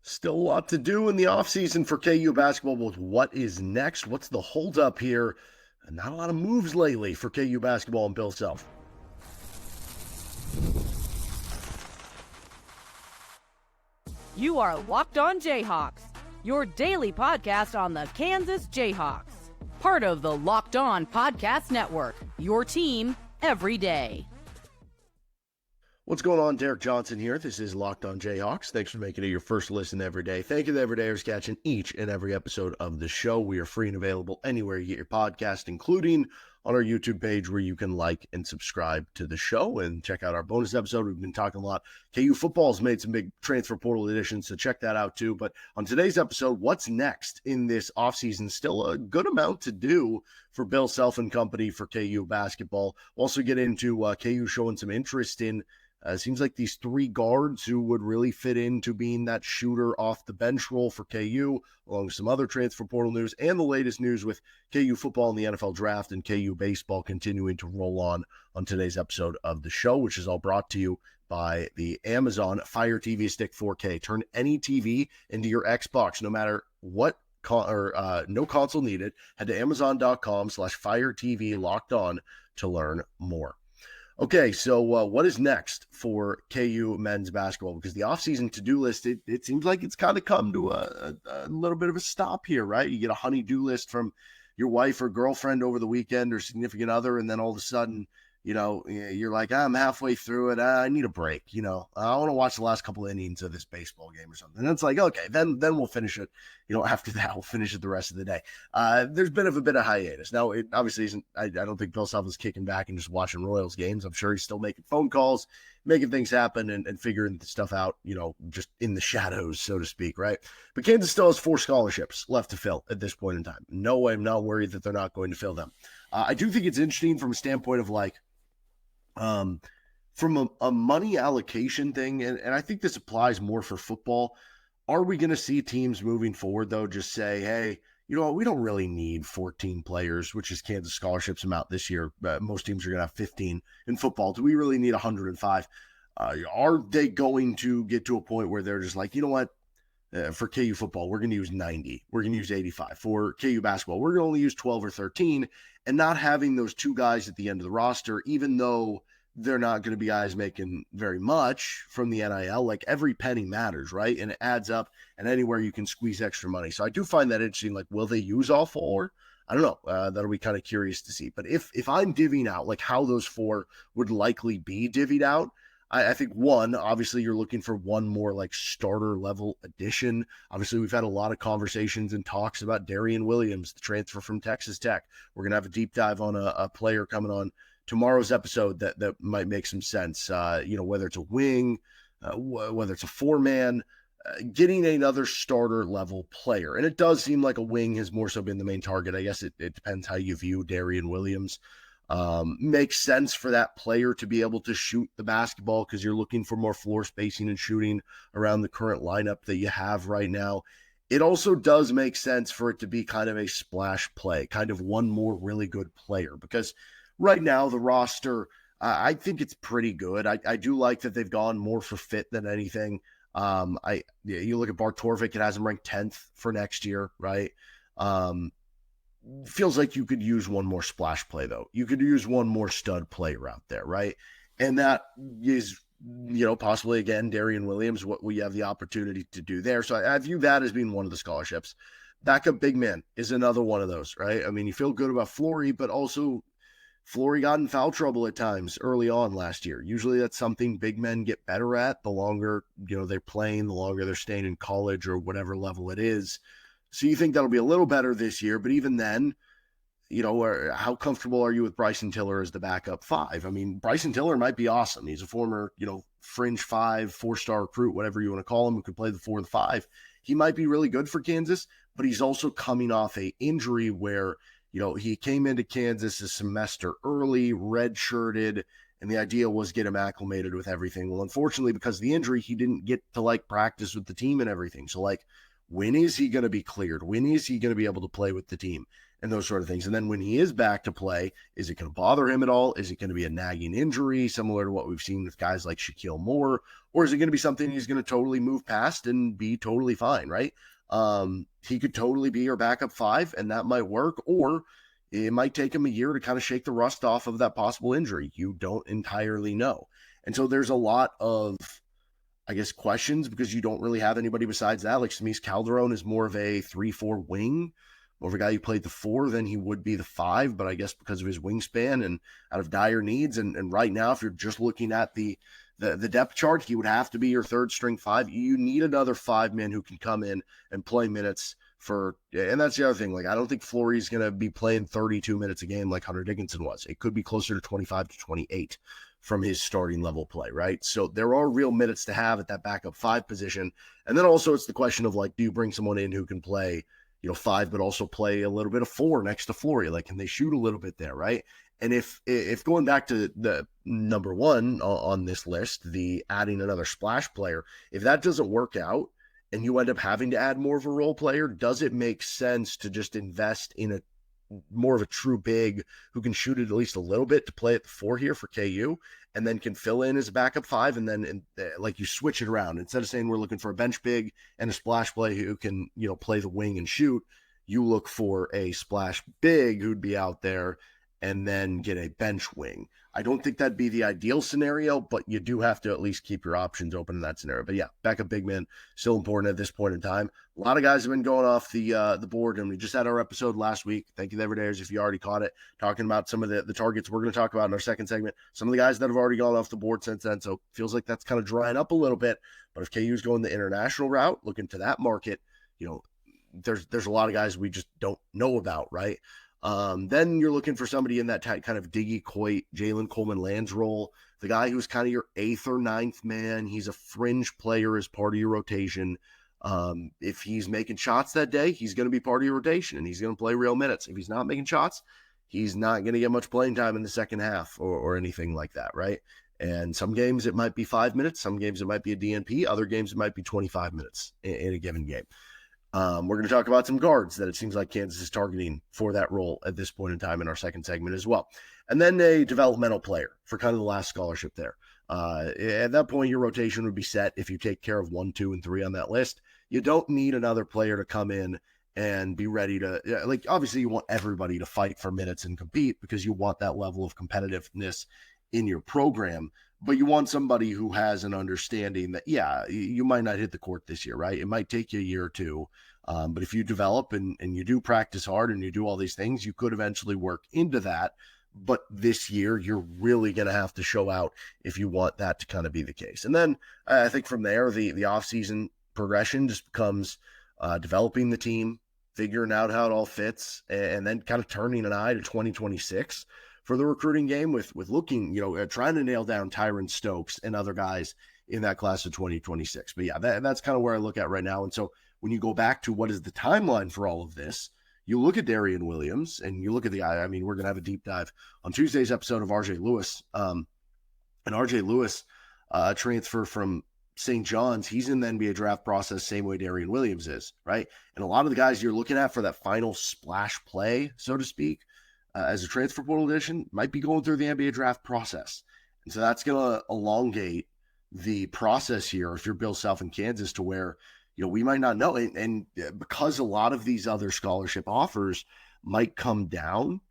Still a lot to do in the offseason for KU basketball, but what is next? What's the holdup here? Not a lot of moves lately for KU basketball and Bill Self. You are Locked On Jayhawks, your daily podcast on the Kansas Jayhawks. Part of the Locked On Podcast Network, your team every day. What's going on? Derek Johnson here. This is Locked On Jayhawks. Thanks for making it your first listen every day. Thank you to everydayers catching each and every episode of the show. We are free and available anywhere you get your podcast, including on our YouTube page where you can like and subscribe to the show and check out our bonus episode. We've been talking a lot. KU football's made some big transfer portal additions, so check that out too. But on today's episode, what's next in this offseason? Still a good amount to do for Bill Self and company for KU basketball. We'll also get into KU showing some interest in seems like these three guards who would really fit into being that shooter off the bench role for KU, along with some other transfer portal news and the latest news with KU football and the NFL draft and KU baseball continuing to roll on today's episode of the show, which is all brought to you by the Amazon Fire TV Stick 4K. Turn any TV into your Xbox, no matter what. No console needed. Head to Amazon.com/Fire TV Locked On to learn more. Okay, so what is next for KU men's basketball? Because the offseason to-do list, it seems like it's kind of come to a little bit of a stop here, right? You get a honey-do list from your wife or girlfriend over the weekend or significant other, and then all of a sudden, you're like, I'm halfway through it. I need a break. I want to watch the last couple innings of this baseball game or something. And it's like, okay, then we'll finish it. After that, we'll finish it the rest of the day. There's been a bit of hiatus. Now, it obviously isn't, I don't think Bill Self is kicking back and just watching Royals games. I'm sure he's still making phone calls, making things happen and figuring stuff out, just in the shadows, so to speak, right? But Kansas still has 4 scholarships left to fill at this point in time. No, I'm not worried that they're not going to fill them. I do think it's interesting from a standpoint of from a money allocation thing, and I think this applies more for football. Are we going to see teams moving forward, though, just say, hey, you know what, we don't really need 14 players, which is Kansas scholarships amount this year. Most teams are going to have 15 in football. Do we really need 105? Are they going to get to a point where they're just like, you know what, for KU football, we're going to use 90. We're going to use 85. For KU basketball, we're going to only use 12 or 13, and not having those two guys at the end of the roster, even though they're not going to be guys making very much from the NIL. Like, every penny matters, right? And it adds up, and anywhere you can squeeze extra money. So I do find that interesting. Like, will they use all 4? I don't know. That'll be kind of curious to see. But if I'm divvying out, like, how those 4 would likely be divvied out, I think one, obviously you're looking for one more like starter level addition. Obviously we've had a lot of conversations and talks about Darrion Williams, the transfer from Texas Tech. We're going to have a deep dive on a player coming on tomorrow's episode that might make some sense. Whether it's a wing, whether it's a 4-man, getting another starter level player. And it does seem like a wing has more so been the main target. I guess it depends how you view Darrion Williams. Makes sense for that player to be able to shoot the basketball because you're looking for more floor spacing and shooting around the current lineup that you have right now. It also does make sense for it to be kind of a splash play, kind of one more really good player, because right now the roster, I think it's pretty good. I do like that they've gone more for fit than anything. You look at Bart Torvik, it has him ranked 10th for next year, right? Feels like you could use one more splash play, though. You could use one more stud player out there, right? And that is, possibly, again, Darrion Williams, what we have the opportunity to do there. So I view that as being one of the scholarships. Backup big man is another one of those, right? I mean, you feel good about Flory, but also Flory got in foul trouble at times early on last year. Usually that's something big men get better at the longer, they're playing, the longer they're staying in college or whatever level it is. So you think that'll be a little better this year, but even then, how comfortable are you with Bryson Tiller as the backup 5? I mean, Bryson Tiller might be awesome. He's a former, fringe 5, 4-star recruit, whatever you want to call him, who could play the 4 or the 5. He might be really good for Kansas, but he's also coming off a injury where, he came into Kansas a semester early, redshirted, and the idea was get him acclimated with everything. Well, unfortunately, because of the injury, he didn't get to practice with the team and everything. So when is he going to be cleared? When is he going to be able to play with the team? and those sort of things. And then when he is back to play, is it going to bother him at all? Is it going to be a nagging injury similar to what we've seen with guys like Shaquille Moore? Or is it going to be something he's going to totally move past and be totally fine, right? He could totally be your backup 5, and that might work. Or it might take him a year to kind of shake the rust off of that possible injury. You don't entirely know. And so there's a lot of, I guess, questions because you don't really have anybody besides that. Like Smeeze Calderon is more of a 3-4 wing, more of a guy who played the 4 than he would be the 5, but I guess because of his wingspan and out of dire needs. And right now, if you're just looking at the depth chart, he would have to be your third string 5. You need another 5-man who can come in and play minutes and that's the other thing. Like, I don't think Flory's going to be playing 32 minutes a game like Hunter Dickinson was. It could be closer to 25 to 28 from his starting level play, right? So there are real minutes to have at that backup 5 position. And then also it's the question of, like, do you bring someone in who can play, 5, but also play a little bit of 4 next to Flory? Like, can they shoot a little bit there, right? And if going back to the number 1 on this list, the adding another splash player, if that doesn't work out and you end up having to add more of a role player, does it make sense to just invest in a more of a true big who can shoot it at least a little bit to play at the 4 here for KU and then can fill in as a backup 5, and then like you switch it around instead of saying we're looking for a bench big and a splash play who can play the wing and shoot, you look for a splash big who'd be out there and then get a bench wing. I don't think that'd be the ideal scenario, but you do have to at least keep your options open in that scenario. But yeah, backup big man, still important at this point in time. A lot of guys have been going off the board, and we just had our episode last week. Thank you, Everydayers, if you already caught it, talking about some of the targets we're going to talk about in our second segment. Some of the guys that have already gone off the board since then, so feels like that's kind of drying up a little bit. But if KU's going the international route, looking to that market, there's a lot of guys we just don't know about, right? Then you're looking for somebody in that kind of Diggy Coit, Jalen Coleman-Lands role, the guy who's kind of your 8th or 9th man. He's a fringe player as part of your rotation. If he's making shots that day, he's going to be part of your rotation and he's going to play real minutes. If he's not making shots, he's not going to get much playing time in the second half or anything like that, right? And some games it might be 5 minutes. Some games it might be a DNP. Other games it might be 25 minutes in a given game. We're going to talk about some guards that it seems like Kansas is targeting for that role at this point in time in our second segment as well. And then a developmental player for kind of the last scholarship there. At that point, your rotation would be set if you take care of 1, 2, and 3 on that list. You don't need another player to come in and be ready to, like, obviously you want everybody to fight for minutes and compete because you want that level of competitiveness in your program. But you want somebody who has an understanding that, yeah, you might not hit the court this year, right? It might take you a year or two. But if you develop and you do practice hard and you do all these things, you could eventually work into that. But this year, you're really going to have to show out if you want that to kind of be the case. And then I think from there, the offseason progression just becomes developing the team, figuring out how it all fits, and then kind of turning an eye to 2026 for the recruiting game with looking, trying to nail down Tyron Stokes and other guys in that class of 2026. But yeah, that's kind of where I look at right now. And so when you go back to what is the timeline for all of this, you look at Darrion Williams and you look at I mean, we're going to have a deep dive on Tuesday's episode of RJ Lewis. And RJ Lewis, transfer from St. John's, he's in the NBA draft process same way Darrion Williams is, right? And a lot of the guys you're looking at for that final splash play, so to speak, as a transfer portal addition, might be going through the NBA draft process. And so that's going to elongate the process here if you're Bill Self in Kansas to where, we might not know. And because a lot of these other scholarship offers might come down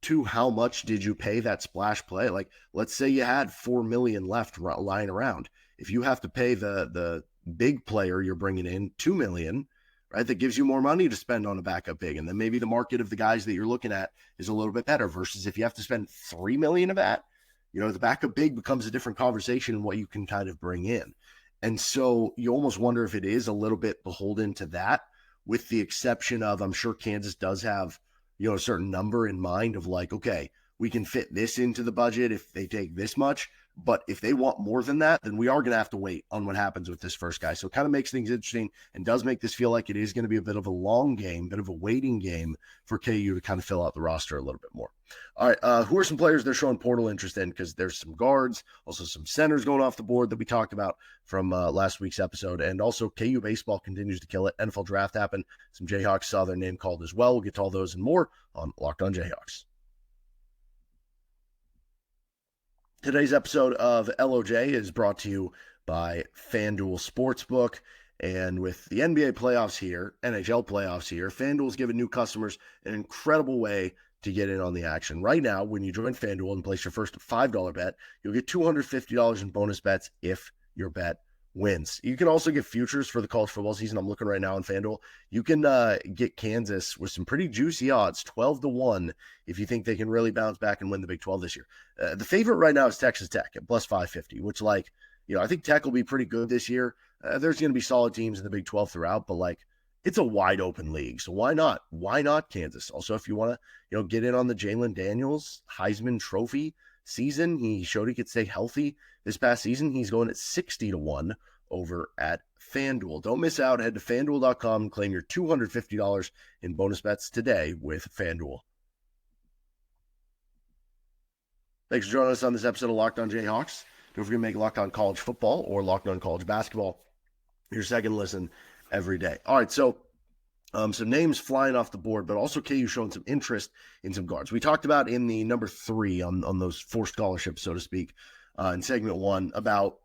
to how much did you pay that splash play. Like, let's say you had $4 million left lying around. If you have to pay the big player you're bringing in $2 million, right, that gives you more money to spend on a backup big. And then maybe the market of the guys that you're looking at is a little bit better versus if you have to spend $3 million of that, the backup big becomes a different conversation in what you can kind of bring in. And so you almost wonder if it is a little bit beholden to that, with the exception of, I'm sure Kansas does have, a certain number in mind of like, okay, we can fit this into the budget if they take this much. But if they want more than that, then we are going to have to wait on what happens with this first guy. So it kind of makes things interesting and does make this feel like it is going to be a bit of a long game, bit of a waiting game for KU to kind of fill out the roster a little bit more. All right, who are some players they're showing portal interest in? Because there's some guards, also some centers going off the board that we talked about from last week's episode. And also KU baseball continues to kill it. NFL draft happened. Some Jayhawks saw their name called as well. We'll get to all those and more on Locked On Jayhawks. Today's episode of LOJ is brought to you by FanDuel Sportsbook. And with the NBA playoffs here, NHL playoffs here, FanDuel's giving new customers an incredible way to get in on the action. Right now, when you join FanDuel and place your first $5 bet, you'll get $250 in bonus bets if your bet wins. You can also get futures for the college football season. I'm looking right now on FanDuel. You can get Kansas with some pretty juicy odds, 12-1, if you think they can really bounce back and win the Big 12 this year. The favorite right now is Texas Tech at plus 550, which I think Tech will be pretty good this year. There's going to be solid teams in the Big 12 throughout, but it's a wide open league. So why not? Why not Kansas? Also, if you want to, get in on the Jalen Daniels Heisman Trophy season, he showed he could stay healthy this past season. He's going at 60-1 over at FanDuel. Don't miss out. Head to FanDuel.com and claim your $250 in bonus bets today with FanDuel. Thanks for joining us on this episode of Locked On Jayhawks. Don't forget to make Locked On College Football or Locked On College Basketball your second listen every day. All right, so some names flying off the board, but also KU showing some interest in some guards. We talked about in the number 3 on those 4 scholarships, so to speak, in segment 1 about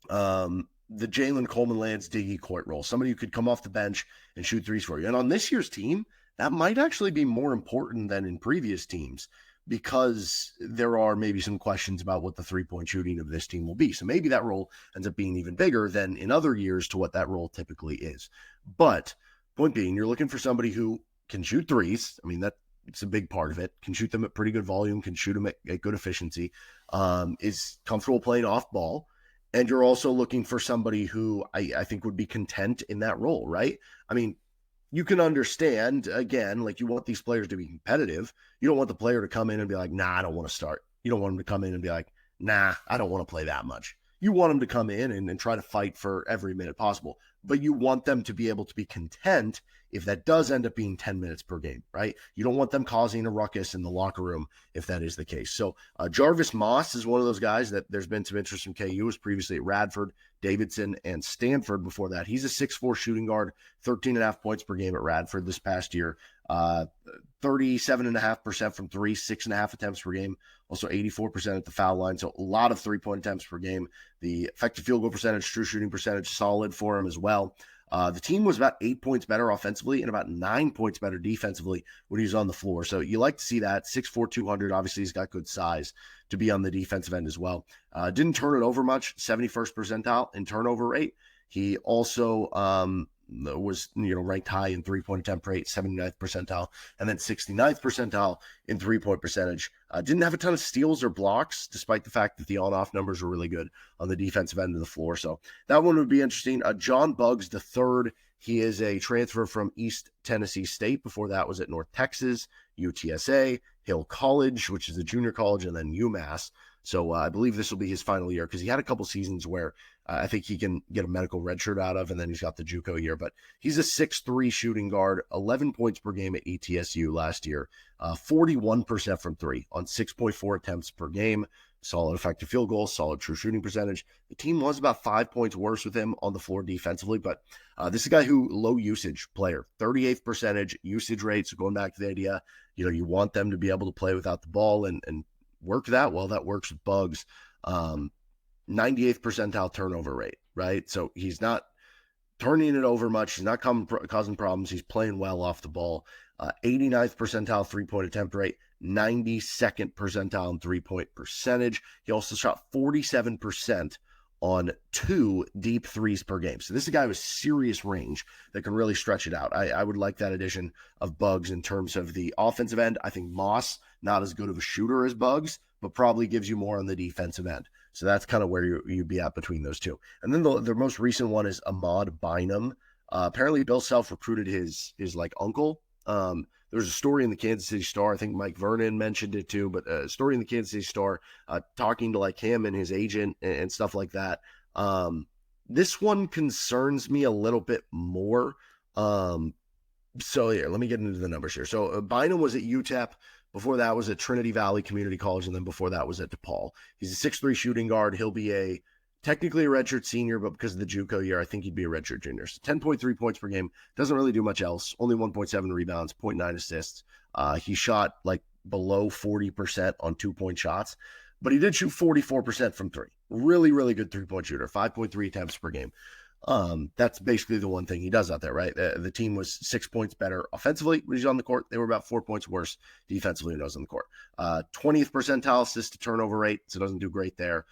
the Jalen Coleman-Lance Diggy Court role. Somebody who could come off the bench and shoot threes for you. And on this year's team, that might actually be more important than in previous teams because there are maybe some questions about what the three-point shooting of this team will be. So maybe that role ends up being even bigger than in other years to what that role typically is. But point being, you're looking for somebody who can shoot threes. I mean, it's a big part of it. Can shoot them at pretty good volume, can shoot them at good efficiency, is comfortable playing off ball. And you're also looking for somebody who I think would be content in that role, right? I mean, you can understand, again, you want these players to be competitive. You don't want the player to come in and be like, nah, I don't want to start. You don't want them to come in and be like, nah, I don't want to play that much. You want them to come in and try to fight for every minute possible. But you want them to be able to be content if that does end up being 10 minutes per game, right? You don't want them causing a ruckus in the locker room if that is the case. So Jarvis Moss is one of those guys that there's been some interest from KU. He was previously at Radford, Davidson, and Stanford before that. He's a 6'4" shooting guard, 13.5 points per game at Radford this past year. 37.5% from 3, 6.5 attempts per game. Also 84% at the foul line. So a lot of 3-point attempts per game. The effective field goal percentage, true shooting percentage, solid for him as well. The team was about 8 points better offensively and about 9 points better defensively when he was on the floor. So you like to see that. 6'4", 200. Obviously, he's got good size to be on the defensive end as well. Didn't turn it over much, 71st percentile in turnover rate. He also was ranked high in 3-point attempt rate, 79th percentile, and then 69th percentile in 3-point percentage. Didn't have a ton of steals or blocks, despite the fact that the on-off numbers were really good on the defensive end of the floor. So that one would be interesting. John Buggs III, he is a transfer from East Tennessee State. Before that was at North Texas, UTSA, Hill College, which is a junior college, and then UMass. So I believe this will be his final year because he had a couple seasons where I think he can get a medical redshirt out of, and then he's got the JUCO year. But he's a 6'3" shooting guard, 11 points per game at ETSU last year, 41% from 3 on 6.4 attempts per game, solid effective field goal, solid true shooting percentage. The team was about 5 points worse with him on the floor defensively, but this is a guy who low usage player, 38th percentage usage rate. So going back to the idea, you want them to be able to play without the ball and work that. Well, that works with Buggs. 98th percentile turnover rate, right? So he's not turning it over much. He's not causing problems. He's playing well off the ball. 89th percentile 3-point attempt rate, 92nd percentile in 3-point percentage. He also shot 47% on 2 deep threes per game. So this is a guy with serious range that can really stretch it out. I would like that addition of Buggs in terms of the offensive end. I think Moss, not as good of a shooter as Buggs, but probably gives you more on the defensive end. So that's kind of where you'd be at between those two. And then the most recent one is Ahamad Bynum. Apparently Bill Self recruited his uncle. The there was a story in the Kansas City Star. I think Mike Vernon mentioned it too, but a story in the Kansas City Star talking to like him and his agent and stuff like that. This one concerns me a little bit more. So here, let me get into the numbers here. So Bynum was at UTEP. Before that was at Trinity Valley Community College, and then before that was at DePaul. He's a 6'3" shooting guard. He'll be technically a redshirt senior, but because of the JUCO year, I think he'd be a redshirt junior. So 10.3 points per game. Doesn't really do much else. Only 1.7 rebounds, 0.9 assists. He shot like below 40% on 2-point shots, but he did shoot 44% from three. Really, really good 3-point shooter. 5.3 attempts per game. That's basically the one thing he does out there, right? The team was 6 points better offensively when he's on the court. They were about 4 points worse defensively when he was on the court. 20th percentile assist to turnover rate, so doesn't do great there.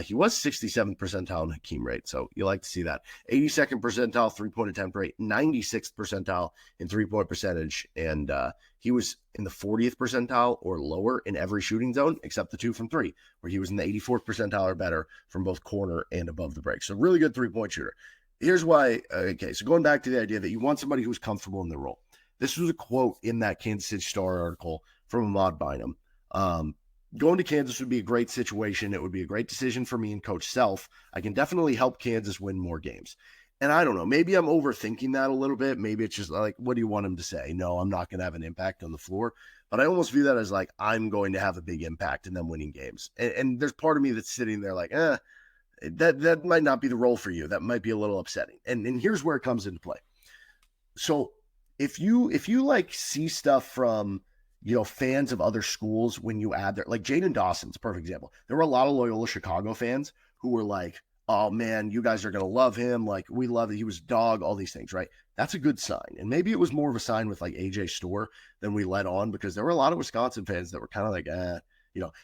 He was 67th percentile in Hakeem rate, so you like to see that. 82nd percentile 3-point attempt rate, 96th percentile in 3-point percentage, and he was in the 40th percentile or lower in every shooting zone except the 2 from 3, where he was in the 84th percentile or better from both corner and above the break. So really good 3-point shooter. Here's why. Okay, so going back to the idea that you want somebody who's comfortable in the role. This was a quote in that Kansas City Star article from Ahamad Bynum. Going to Kansas would be a great situation. It would be a great decision for me and Coach Self. I can definitely help Kansas win more games. And I don't know, maybe I'm overthinking that a little bit. Maybe it's just like, what do you want him to say? No, I'm not going to have an impact on the floor. But I almost view that as like, I'm going to have a big impact in them winning games. And there's part of me that's sitting there like, that might not be the role for you. That might be a little upsetting. And here's where it comes into play. So if you like see stuff from, fans of other schools when you add their, like Jaden Dawson's a perfect example. There were a lot of Loyola Chicago fans who were like, oh man, you guys are going to love him. Like we love it. He was a dog, all these things, right? That's a good sign. And maybe it was more of a sign with like AJ Storr than we let on, because there were a lot of Wisconsin fans that were kind of like,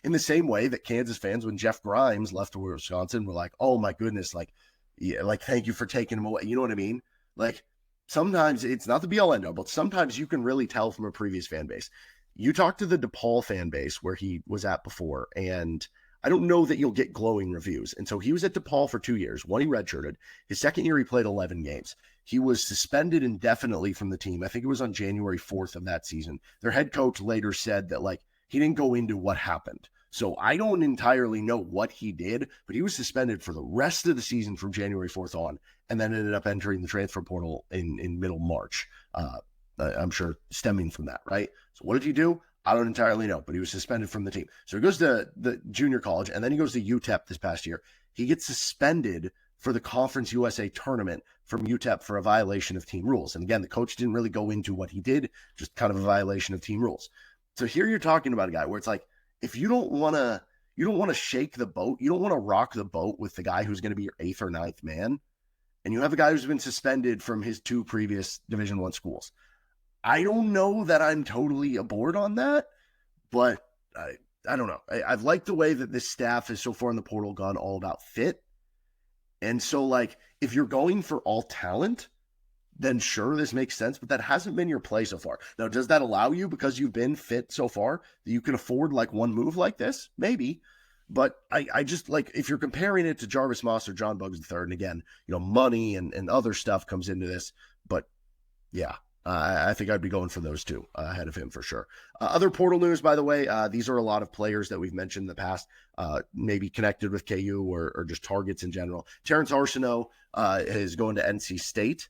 in the same way that Kansas fans, when Jeff Grimes left to Wisconsin, were like, oh my goodness, like, yeah, like, thank you for taking him away. You know what I mean? Like, sometimes it's not the be all end all, but sometimes you can really tell from a previous fan base. You talk to the DePaul fan base where he was at before, and I don't know that you'll get glowing reviews. And so he was at DePaul for 2 years. One, he redshirted. His second year, he played 11 games. He was suspended indefinitely from the team. I think it was on January 4th of that season. Their head coach later said that, like, he didn't go into what happened. So I don't entirely know what he did, but he was suspended for the rest of the season from January 4th on, and then ended up entering the transfer portal in middle March. I'm sure stemming from that, right? So what did he do? I don't entirely know, but he was suspended from the team. So he goes to the junior college, and then he goes to UTEP this past year. He gets suspended for the Conference USA tournament from UTEP for a violation of team rules. And again, the coach didn't really go into what he did, just kind of a violation of team rules. So here you're talking about a guy where it's like, if you don't want to shake the boat, you don't want to rock the boat with the guy who's going to be your 8th or 9th man, and you have a guy who's been suspended from his 2 previous Division I schools. I don't know that I'm totally aboard on that, but I don't know. I've liked the way that this staff has so far in the portal gone all about fit. And so, like, if you're going for all talent, then sure, this makes sense, but that hasn't been your play so far. Now, does that allow you, because you've been fit so far, that you can afford like one move like this? Maybe. But I just, like, if you're comparing it to Jarvis Moss or John Bugs III, and again, money and other stuff comes into this, but yeah, I think I'd be going for those two ahead of him for sure. Other portal news, by the way, these are a lot of players that we've mentioned in the past, maybe connected with KU or just targets in general. Terrence Arsenault is going to NC State.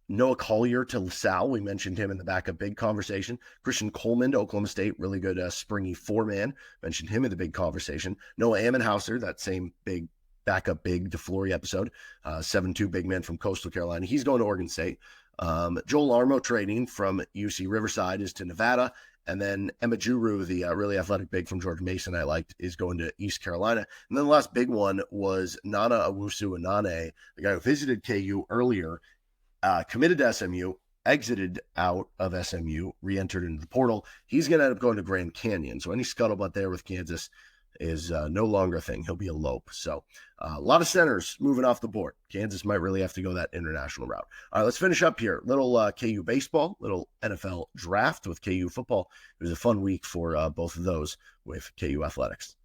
Noah Collier to LaSalle, we mentioned him in the backup big conversation. Christian Coleman to Oklahoma State, really good springy 4-man, mentioned him in the big conversation. Noah Ammenhauser, that same big backup big DeFleury episode, 7'2" big man from Coastal Carolina, he's going to Oregon State. Joel Armo trading from UC Riverside is to Nevada. And then Emma Juru, the really athletic big from George Mason I liked, is going to East Carolina. And then the last big one was Nana Owusu-Anane, the guy who visited KU earlier, committed to SMU, exited out of SMU, re-entered into the portal. He's going to end up going to Grand Canyon. So any scuttlebutt there with Kansas is no longer a thing. He'll be a lope. So a lot of centers moving off the board. Kansas might really have to go that international route. All right, let's finish up here. Little KU baseball, little NFL draft with KU football. It was a fun week for both of those with KU athletics.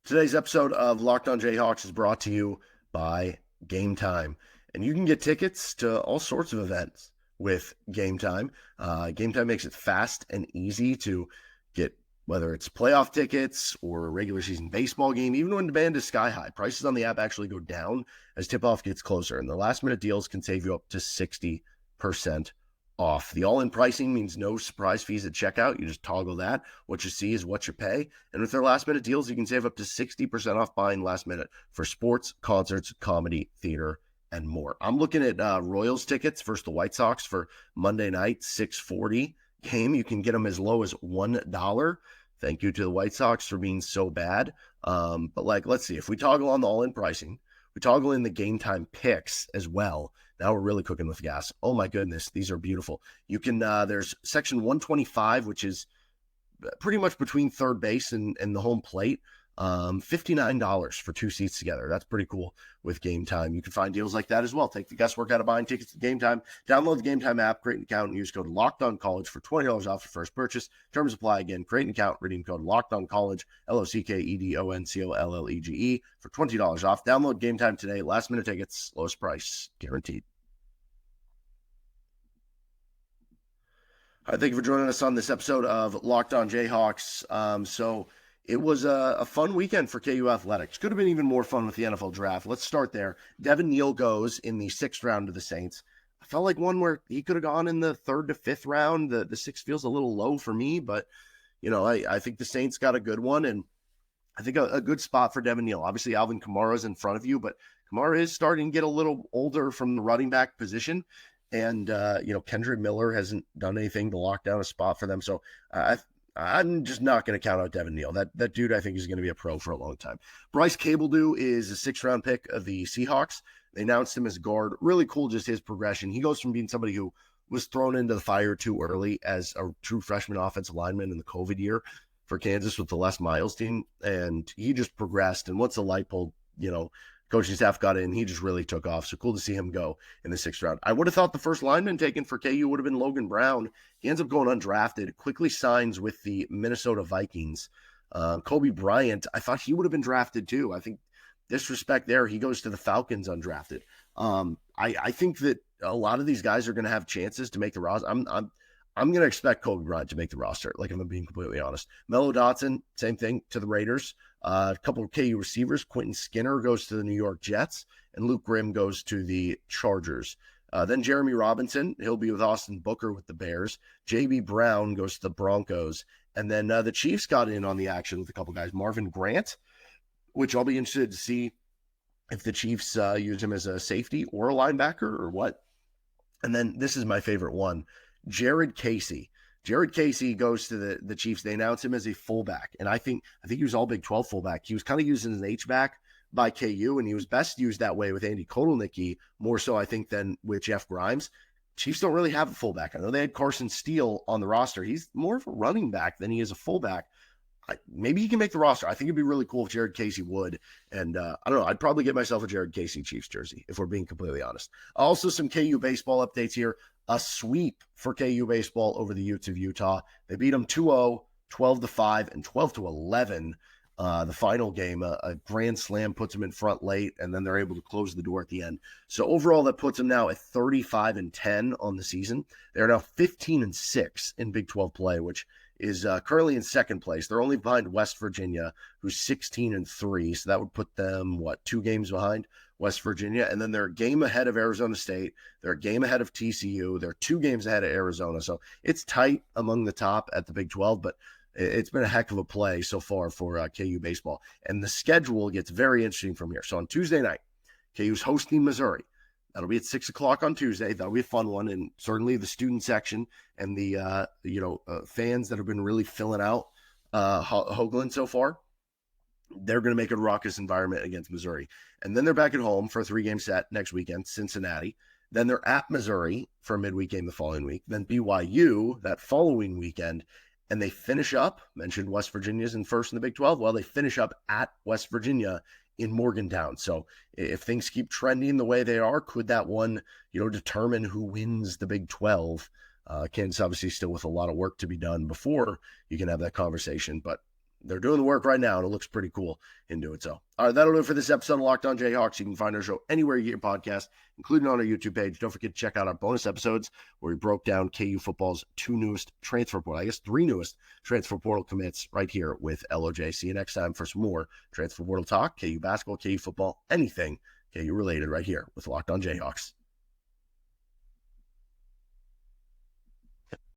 Today's episode of Locked on Jayhawks is brought to you by GameTime. And you can get tickets to all sorts of events with GameTime. GameTime makes it fast and easy to get, whether it's playoff tickets or a regular season baseball game. Even when demand is sky high, prices on the app actually go down as tip-off gets closer, and the last-minute deals can save you up to 60% off. The all-in pricing means no surprise fees at checkout. You just toggle that. What you see is what you pay. And with their last-minute deals, you can save up to 60% off buying last minute for sports, concerts, comedy, theater, and more. I'm looking at Royals tickets versus the White Sox for Monday night, 6:40 game. You can get them as low as $1. Thank you to the White Sox for being so bad. But let's see. If we toggle on the all-in pricing, we toggle in the game time picks as well. Now we're really cooking with gas. Oh my goodness, these are beautiful. You can there's section 125, which is pretty much between third base and the home plate. $59 for 2 seats together. That's pretty cool with Game Time. You can find deals like that as well. Take the guesswork out of buying tickets to Game Time. Download the Game Time app, create an account, and use code LOCKEDONCollege for $20 off your first purchase. Terms apply. Again, create an account, redeem code LOCKEDONCollege, LOCKEDONCOLLEGE for $20 off. Download Game Time today. Last minute tickets, lowest price guaranteed. All right, thank you for joining us on this episode of Locked On Jayhawks. So it was a fun weekend for KU Athletics. Could have been even more fun with the NFL draft. Let's start there. Devin Neal goes in the 6th round to the Saints. I felt like one where he could have gone in the 3rd to 5th round. The 6th feels a little low for me, but, I think the Saints got a good one, and I think a good spot for Devin Neal. Obviously, Alvin Kamara's in front of you, but Kamara is starting to get a little older from the running back position. And, Kendrick Miller hasn't done anything to lock down a spot for them. So I'm just not going to count out Devin Neal. That dude, I think, is going to be a pro for a long time. Bryce Cabeldue is a 6th-round pick of the Seahawks. They announced him as guard. Really cool, just his progression. He goes from being somebody who was thrown into the fire too early as a true freshman offensive lineman in the COVID year for Kansas with the Les Miles team, and he just progressed. And once the light bulb, coaching staff got in, he just really took off. So cool to see him go in the 6th round. I would have thought the first lineman taken for KU would have been Logan Brown. He ends up going undrafted, quickly signs with the Minnesota Vikings. Kobe Bryant, I thought he would have been drafted too. I think disrespect there, he goes to the Falcons undrafted. I think that a lot of these guys are going to have chances to make the roster. I'm going to expect Kobe Bryant to make the roster, like if I'm being completely honest. Mello Dotson, same thing, to the Raiders. A couple of KU receivers. Quentin Skinner goes to the New York Jets, and Luke Grimm goes to the Chargers. Then Jeremy Robinson, he'll be with Austin Booker with the Bears. J.B. Brown goes to the Broncos. And then the Chiefs got in on the action with a couple guys. Marvin Grant, which I'll be interested to see if the Chiefs use him as a safety or a linebacker or what. And then this is my favorite one. Jared Casey. Jared Casey goes to the Chiefs. They announce him as a fullback, and I think he was all Big 12 fullback. He was kind of used as an H-back by KU, and he was best used that way with Andy Kotelnicki, more so I think than with Jeff Grimes. Chiefs don't really have a fullback. I know they had Carson Steele on the roster. He's more of a running back than he is a fullback. Maybe he can make the roster. I think it'd be really cool if Jared Casey would. And I don't know. I'd probably get myself a Jared Casey Chiefs jersey, if we're being completely honest. Also, some KU baseball updates here. A sweep for KU baseball over the Utes of Utah. They beat them 2-0, 12-5, and 12-11. The final game, a grand slam puts them in front late, and then they're able to close the door at the end. So overall, that puts them now at 35-10 on the season. They're now 15-6 in Big 12 play, which is currently in 2nd place. They're only behind West Virginia, who's 16-3. So that would put them, 2 games behind West Virginia. And then they're a game ahead of Arizona State. They're a game ahead of TCU. They're 2 games ahead of Arizona. So it's tight among the top at the Big 12, but it's been a heck of a play so far for KU baseball. And the schedule gets very interesting from here. So on Tuesday night, KU's hosting Missouri. That'll be at 6 o'clock on Tuesday. That'll be a fun one. And certainly the student section and the, fans that have been really filling out Hoagland so far, they're going to make a raucous environment against Missouri. And then they're back at home for a 3-game set next weekend, Cincinnati. Then they're at Missouri for a midweek game the following week. Then BYU that following weekend. And they finish up, mentioned West Virginia's in first in the Big 12. Well, they finish up at West Virginia in Morgantown. So if things keep trending the way they are, could that one, determine who wins the Big 12? Kansas obviously still with a lot of work to be done before you can have that conversation. But they're doing the work right now, and it looks pretty cool in doing so. All right, that'll do it for this episode of Locked On Jayhawks. You can find our show anywhere you get your podcast, including on our YouTube page. Don't forget to check out our bonus episodes where we broke down KU football's three newest transfer portal commits right here with LOJ. See you next time for some more transfer portal talk, KU basketball, KU football, anything KU related right here with Locked On Jayhawks.